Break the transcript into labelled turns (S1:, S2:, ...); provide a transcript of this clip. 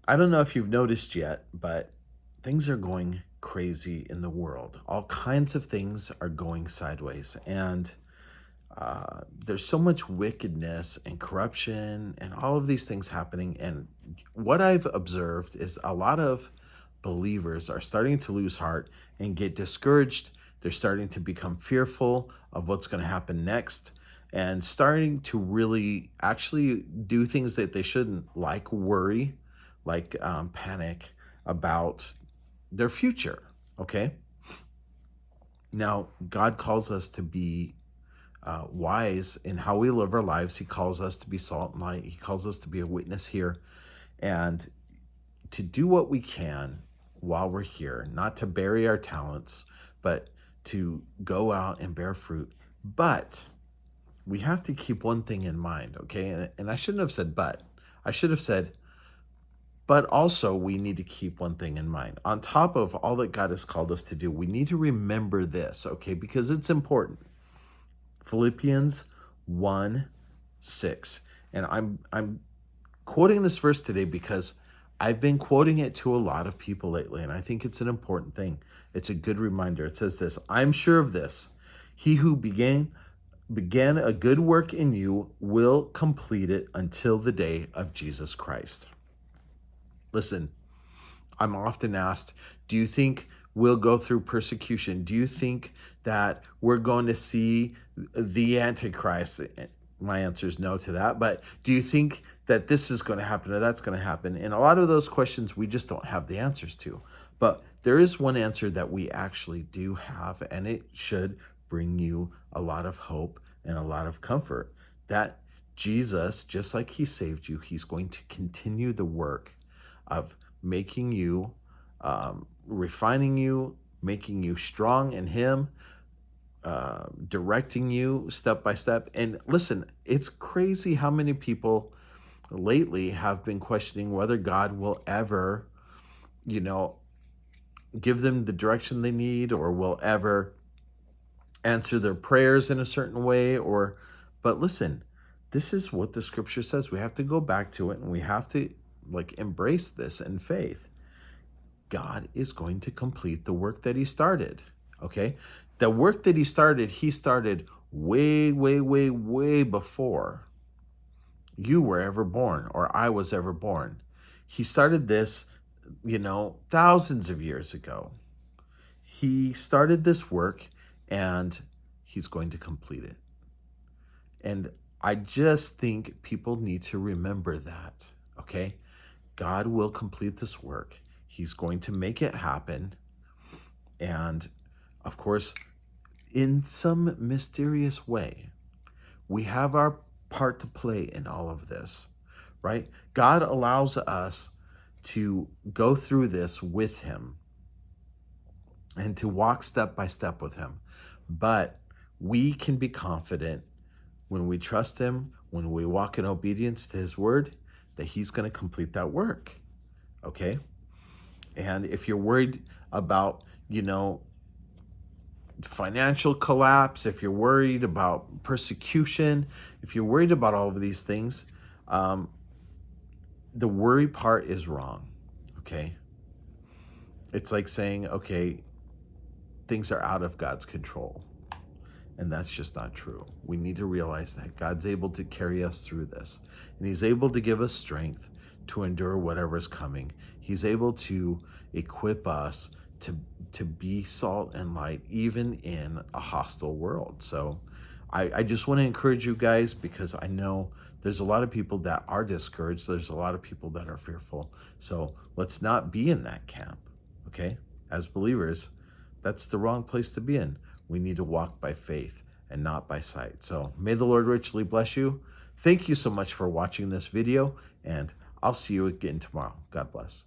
S1: I don't know if you've noticed yet, but things are going crazy in the world. All kinds of things are going sideways. And there's so much wickedness and corruption and all of these things happening. And what I've observed is a lot of believers are starting to lose heart and get discouraged. They're starting to become fearful of what's going to happen next and starting to really actually do things that they shouldn't, like worry, like panic about their future. Okay. Now, God calls us to be wise in how we live our lives. He calls us to be salt and light. He calls us to be a witness here and to do what we can while we're here, not to bury our talents, but to go out and bear fruit. But we have to keep one thing in mind, okay? And I shouldn't have said but. I should have said, but also we need to keep one thing in mind. On top of all that God has called us to do, we need to remember this, okay? Because it's important. Philippians 1:6. And I'm quoting this verse today because I've been quoting it to a lot of people lately, and I think it's an important thing. It's a good reminder. It says this: I'm sure of this. He who began a good work in you will complete it until the day of Jesus Christ. Listen, I'm often asked, do you think we'll go through persecution? Do you think that we're going to see the Antichrist? My answer is no to that. But do you think that this is going to happen or that's going to happen? And a lot of those questions we just don't have the answers to. But there is one answer that we actually do have, and it should bring you a lot of hope and a lot of comfort that Jesus, just like he saved you, he's going to continue the work of making you, refining you, making you strong in him, directing you step by step. And listen, it's crazy how many people lately have been questioning whether God will ever, you know, give them the direction they need or will ever answer their prayers in a certain way. But listen, this is what the scripture says. We have to go back to it and we have to embrace this in faith. God is going to complete the work that he started. Okay. The work that he started way, way, way, way before you were ever born or I was ever born. He started this, thousands of years ago. He started this work and he's going to complete it. And I just think people need to remember that. Okay. God will complete this work. He's going to make it happen. And of course, in some mysterious way, we have our part to play in all of this, right? God allows us to go through this with him and to walk step by step with him. But we can be confident when we trust him, when we walk in obedience to his word, that he's going to complete that work. Okay? And if you're worried about, financial collapse, if you're worried about persecution, if you're worried about all of these things, the worry part is wrong. Okay? It's like saying, okay, things are out of God's control. And that's just not true. We need to realize that God's able to carry us through this. And he's able to give us strength to endure whatever's coming. He's able to equip us to be salt and light, even in a hostile world. So I just want to encourage you guys, because I know there's a lot of people that are discouraged. There's a lot of people that are fearful. So let's not be in that camp, okay? As believers, that's the wrong place to be in. We need to walk by faith and not by sight. So may the Lord richly bless you. Thank you so much for watching this video, and I'll see you again tomorrow. God bless.